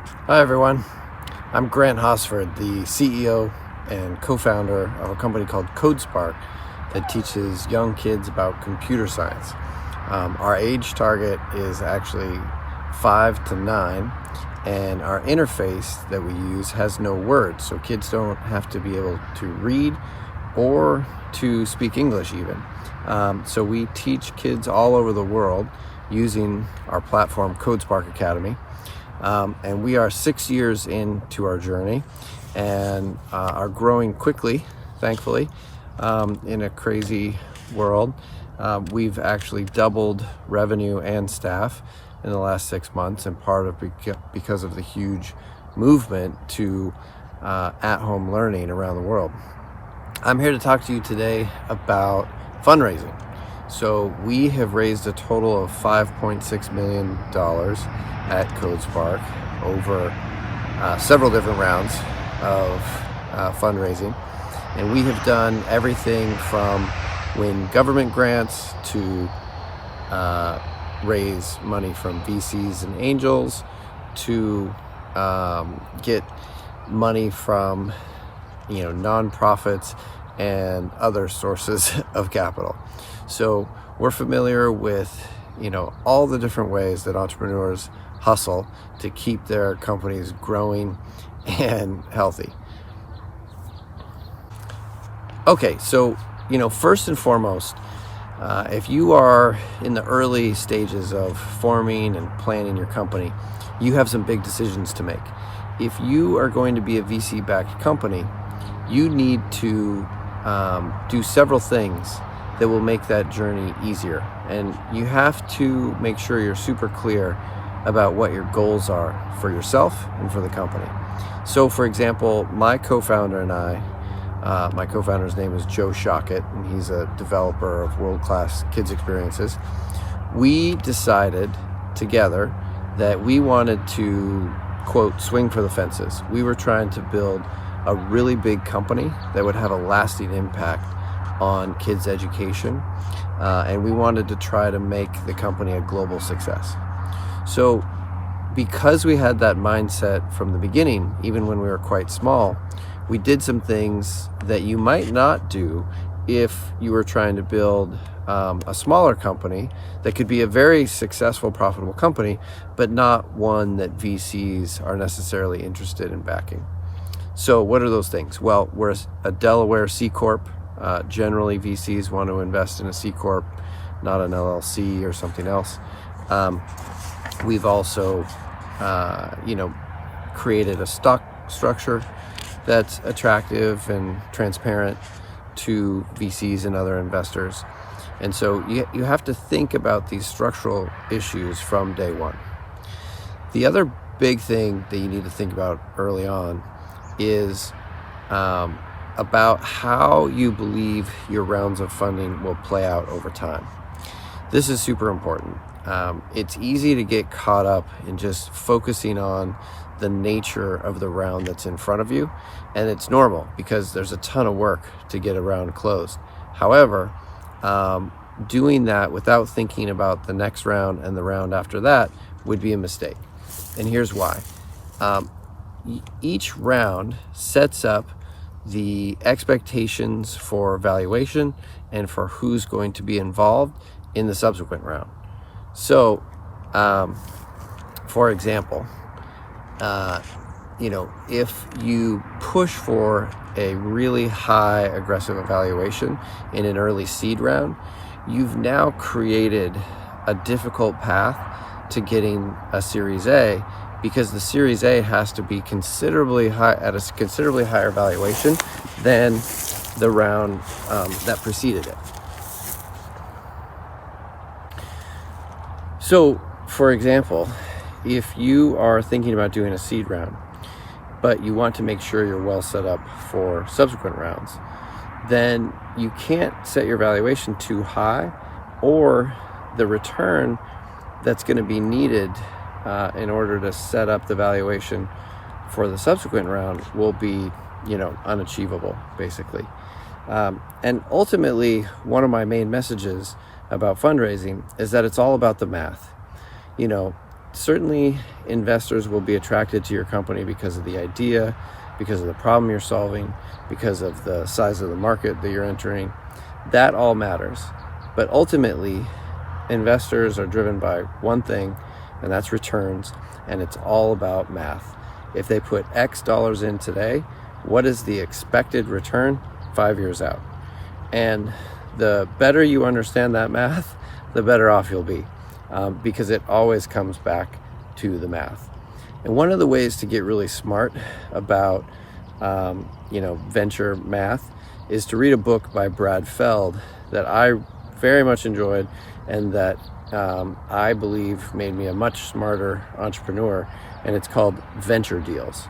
Hi everyone, I'm Grant Hosford, the CEO and co-founder of a company called CodeSpark that teaches young kids about computer science. Our age target is actually 5 to 9, and our interface that we use has no words, so kids don't have to be able to read or to speak English even. So we teach kids all over the world using our platform CodeSpark Academy. And we are 6 years into our journey and are growing quickly, thankfully, in a crazy world. We've actually doubled revenue and staff in the last 6 months, and part of because of the huge movement to at-home learning around the world. I'm here to talk to you today about fundraising. So we have raised a total of $5.6 million at CodeSpark over several different rounds of fundraising. And we have done everything from win government grants to raise money from VCs and angels to get money from nonprofits and other sources of capital. So we're familiar with all the different ways that entrepreneurs hustle to keep their companies growing and healthy. Okay, so first and foremost, if you are in the early stages of forming and planning your company, you have some big decisions to make. If you are going to be a VC-backed company, you need to do several things that will make that journey easier. And you have to make sure you're super clear about what your goals are for yourself and for the company. So for example, my co-founder and I, my co-founder's name is Joe Shockett, and he's a developer of world-class kids experiences. We decided together that we wanted to, quote, swing for the fences. We were trying to build a really big company that would have a lasting impact on kids' education, and we wanted to try to make the company a global success. So because we had that mindset from the beginning, even when we were quite small, we did some things that you might not do if you were trying to build a smaller company that could be a very successful, profitable company, but not one that VCs are necessarily interested in backing. So what are those things? Well, we're a Delaware C Corp. Generally, VCs want to invest in a C Corp, not an LLC or something else. We've also, created a stock structure that's attractive and transparent to VCs and other investors. And so you have to think about these structural issues from day one. The other big thing that you need to think about early on is about how you believe your rounds of funding will play out over time. This is super important. It's easy to get caught up in just focusing on the nature of the round that's in front of you, and it's normal because there's a ton of work to get a round closed. However, doing that without thinking about the next round and the round after that would be a mistake. And here's why. Each round sets up the expectations for valuation and for who's going to be involved in the subsequent round. So, for example, if you push for a really high aggressive evaluation in an early seed round, you've now created a difficult path to getting a Series A, because the Series A has to be considerably high, at a considerably higher valuation than the round that preceded it. So, for example, if you are thinking about doing a seed round, but you want to make sure you're well set up for subsequent rounds, then you can't set your valuation too high, or the return that's going to be needed in order to set up the valuation for the subsequent round will be, unachievable, basically. And ultimately, one of my main messages about fundraising is that it's all about the math. certainly investors will be attracted to your company because of the idea, because of the problem you're solving, because of the size of the market that you're entering. That all matters. But ultimately, investors are driven by one thing, and that's returns, and it's all about math. If they put X dollars in today, what is the expected return 5 years out? And the better you understand that math, the better off you'll be, because it always comes back to the math. And one of the ways to get really smart about venture math is to read a book by Brad Feld that I very much enjoyed, and that I believe made me a much smarter entrepreneur, and it's called Venture Deals.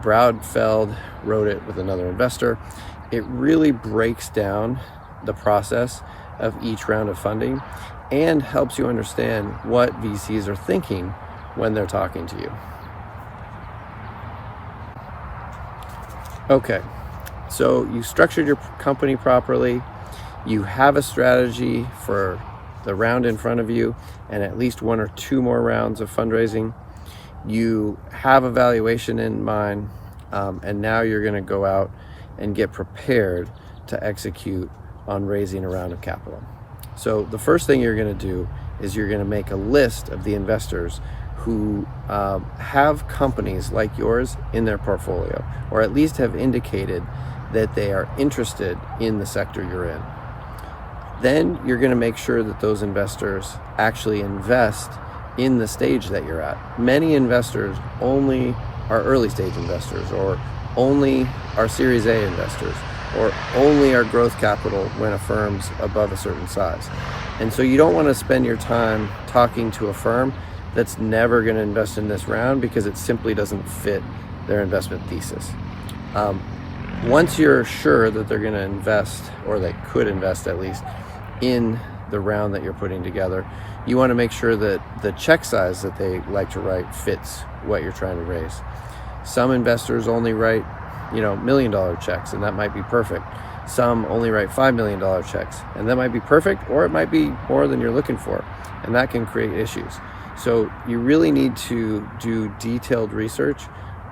Brad Feld wrote it with another investor. It really breaks down the process of each round of funding and helps you understand what VCs are thinking when they're talking to you. Okay, so you structured your company properly, you have a strategy for the round in front of you and at least 1 or 2 more rounds of fundraising. You have a valuation in mind, and now you're going to go out and get prepared to execute on raising a round of capital. So the first thing you're going to do is you're going to make a list of the investors who have companies like yours in their portfolio, or at least have indicated that they are interested in the sector you're in. Then you're going to make sure that those investors actually invest in the stage that you're at. Many investors only are early stage investors, or only are Series A investors, or only are growth capital when a firm's above a certain size. And so you don't want to spend your time talking to a firm that's never going to invest in this round because it simply doesn't fit their investment thesis. Once you're sure that they're going to invest, or they could invest at least, in the round that you're putting together, you want to make sure that the check size that they like to write fits what you're trying to raise. Some investors only write, $1 million checks, and that might be perfect. Some only write $5 million checks, and that might be perfect, or it might be more than you're looking for, and that can create issues. So you really need to do detailed research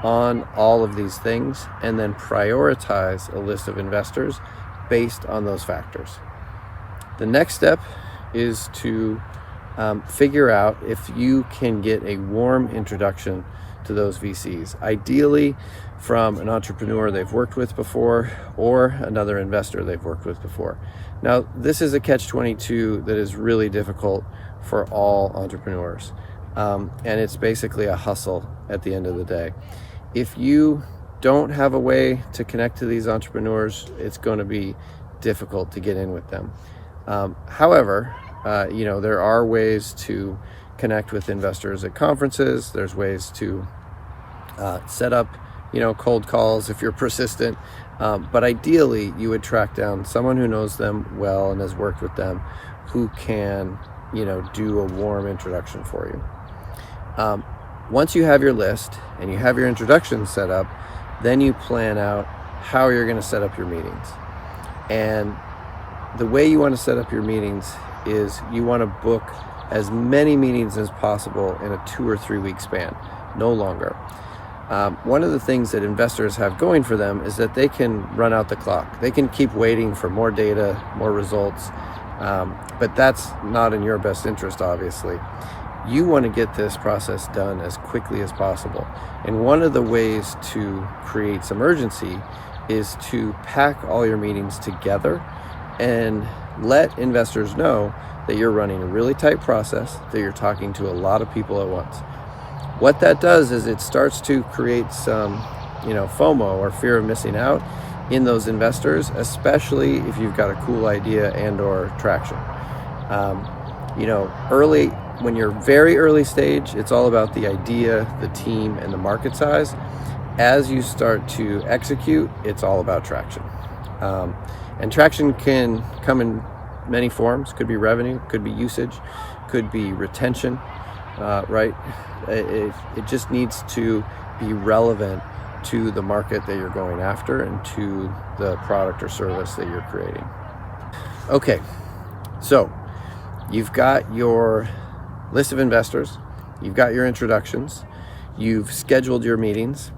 on all of these things, and then prioritize a list of investors based on those factors. The next step is to figure out if you can get a warm introduction to those VCs, ideally from an entrepreneur they've worked with before, or another investor they've worked with before. Now, this is a catch-22 that is really difficult for all entrepreneurs, and it's basically a hustle at the end of the day. If you don't have a way to connect to these entrepreneurs, it's going to be difficult to get in with them. However, there are ways to connect with investors at conferences. There's ways to set up, cold calls if you're persistent. But ideally, you would track down someone who knows them well and has worked with them, who can, do a warm introduction for you. Once you have your list and you have your introduction set up, then you plan out how you're going to set up your meetings. And the way you want to set up your meetings is you want to book as many meetings as possible in a 2 or 3 week span, no longer. One of the things that investors have going for them is that they can run out the clock. They can keep waiting for more data, more results, but that's not in your best interest, obviously. You want to get this process done as quickly as possible. And one of the ways to create some urgency is to pack all your meetings together and let investors know that you're running a really tight process, that you're talking to a lot of people at once. What that does is it starts to create some, FOMO, or fear of missing out, in those investors, especially if you've got a cool idea and or traction. When you're very early stage, it's all about the idea, the team, and the market size. As you start to execute, it's all about traction. And traction can come in many forms. Could be revenue, could be usage, could be retention, right? It just needs to be relevant to the market that you're going after and to the product or service that you're creating. Okay, so you've got your list of investors, you've got your introductions, you've scheduled your meetings.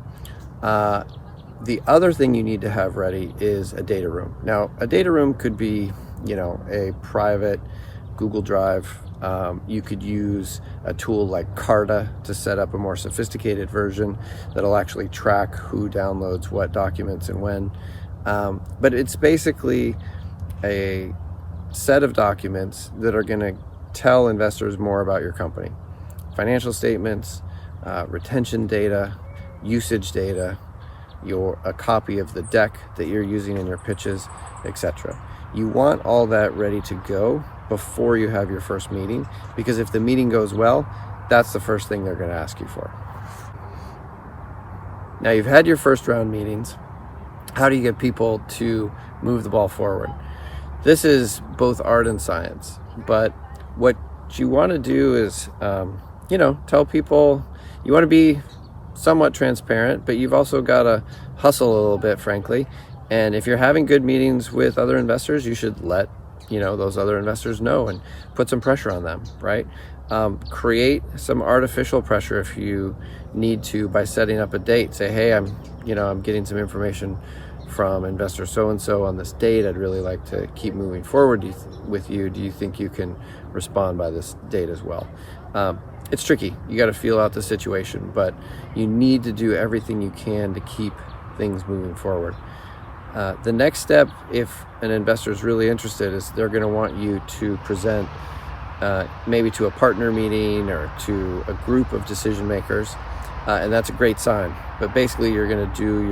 The other thing you need to have ready is a data room. Now, a data room could be, a private Google Drive. You could use a tool like Carta to set up a more sophisticated version that'll actually track who downloads what documents and when. But it's basically a set of documents that are going to tell investors more about your company. Financial statements, retention data, usage data, a copy of the deck that you're using in your pitches, etc. You want all that ready to go before you have your first meeting, because if the meeting goes well, that's the first thing they're going to ask you for. Now you've had your first round meetings. How do you get people to move the ball forward? This is both art and science, but what you want to do is, tell people you want to be somewhat transparent, but you've also got to hustle a little bit, frankly. And if you're having good meetings with other investors, you should let those other investors know and put some pressure on them, right? Create some artificial pressure if you need to by setting up a date. Say, hey, I'm getting some information from investor so-and-so on this date. I'd really like to keep moving forward with you. Do you think you can respond by this date as well? It's tricky. You got to feel out the situation, but you need to do everything you can to keep things moving forward. The next step, if an investor is really interested, is they're going to want you to present maybe to a partner meeting or to a group of decision makers, and that's a great sign. But basically, you're going to do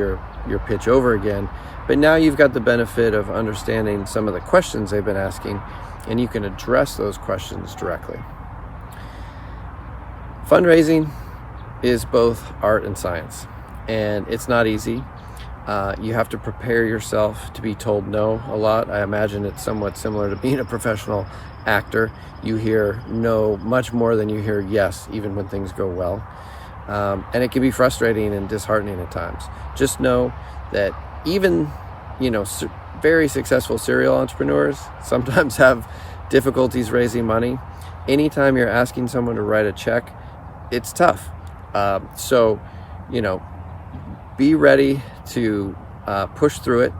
your pitch over again, but now you've got the benefit of understanding some of the questions they've been asking, and you can address those questions directly. Fundraising is both art and science, and it's not easy. You have to prepare yourself to be told no a lot. I imagine it's somewhat similar to being a professional actor. You hear no much more than you hear yes, even when things go well. And it can be frustrating and disheartening at times. Just know that even, very successful serial entrepreneurs sometimes have difficulties raising money. Anytime you're asking someone to write a check, it's tough. So, be ready to push through it.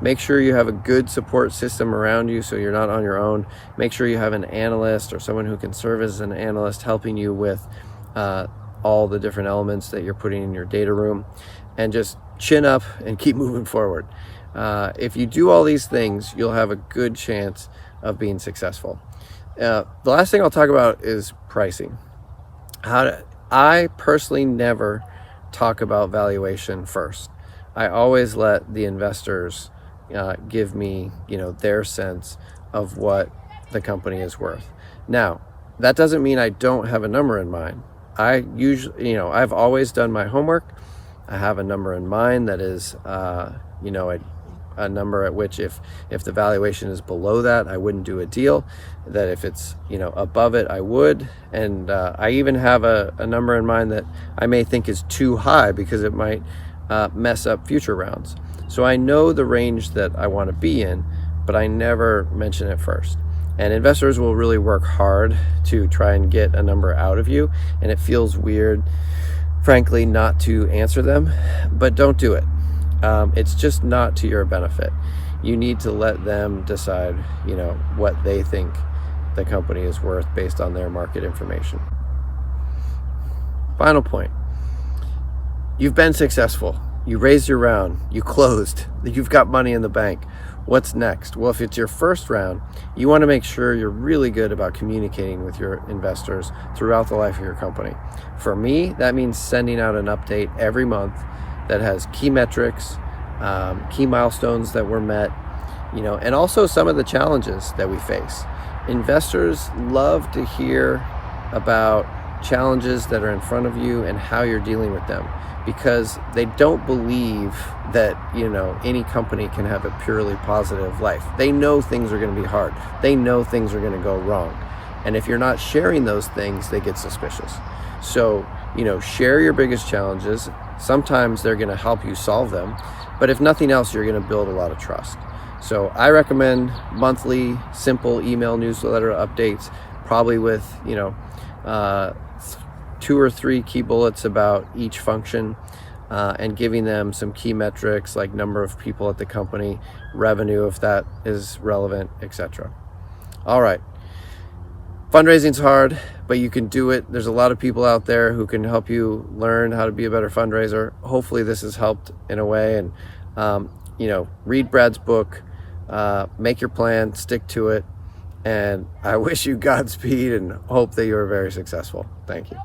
Make sure you have a good support system around you so you're not on your own. Make sure you have an analyst or someone who can serve as an analyst helping you with all the different elements that you're putting in your data room, and just chin up and keep moving forward. If you do all these things, you'll have a good chance of being successful. The last thing I'll talk about is pricing. I personally never talk about valuation first. I always let the investors give me, their sense of what the company is worth. Now, that doesn't mean I don't have a number in mind. I usually, I've always done my homework. I have a number in mind that is, a number at which if the valuation is below that, I wouldn't do a deal. That if it's, above it, I would. And I even have a number in mind that I may think is too high because it might mess up future rounds. So I know the range that I want to be in, but I never mention it first. And investors will really work hard to try and get a number out of you. And it feels weird, frankly, not to answer them, but don't do it. It's just not to your benefit. You need to let them decide, what they think the company is worth based on their market information. Final point. You've been successful. You raised your round. You closed. You've got money in the bank. What's next? Well, if it's your first round, you want to make sure you're really good about communicating with your investors throughout the life of your company. For me, that means sending out an update every month that has key metrics, key milestones that were met, and also some of the challenges that we face. Investors love to hear about challenges that are in front of you and how you're dealing with them, because they don't believe that, any company can have a purely positive life. They know things are going to be hard. They know things are going to go wrong. And if you're not sharing those things, they get suspicious. So, share your biggest challenges. Sometimes they're going to help you solve them, but if nothing else, you're going to build a lot of trust. So I recommend monthly, simple email newsletter updates, probably with, 2 or 3 key bullets about each function, and giving them some key metrics like number of people at the company, revenue if that is relevant, etc. All right. Fundraising's hard, but you can do it. There's a lot of people out there who can help you learn how to be a better fundraiser. Hopefully this has helped in a way. And read Brad's book, make your plan, stick to it, and I wish you Godspeed and hope that you are very successful. Thank you.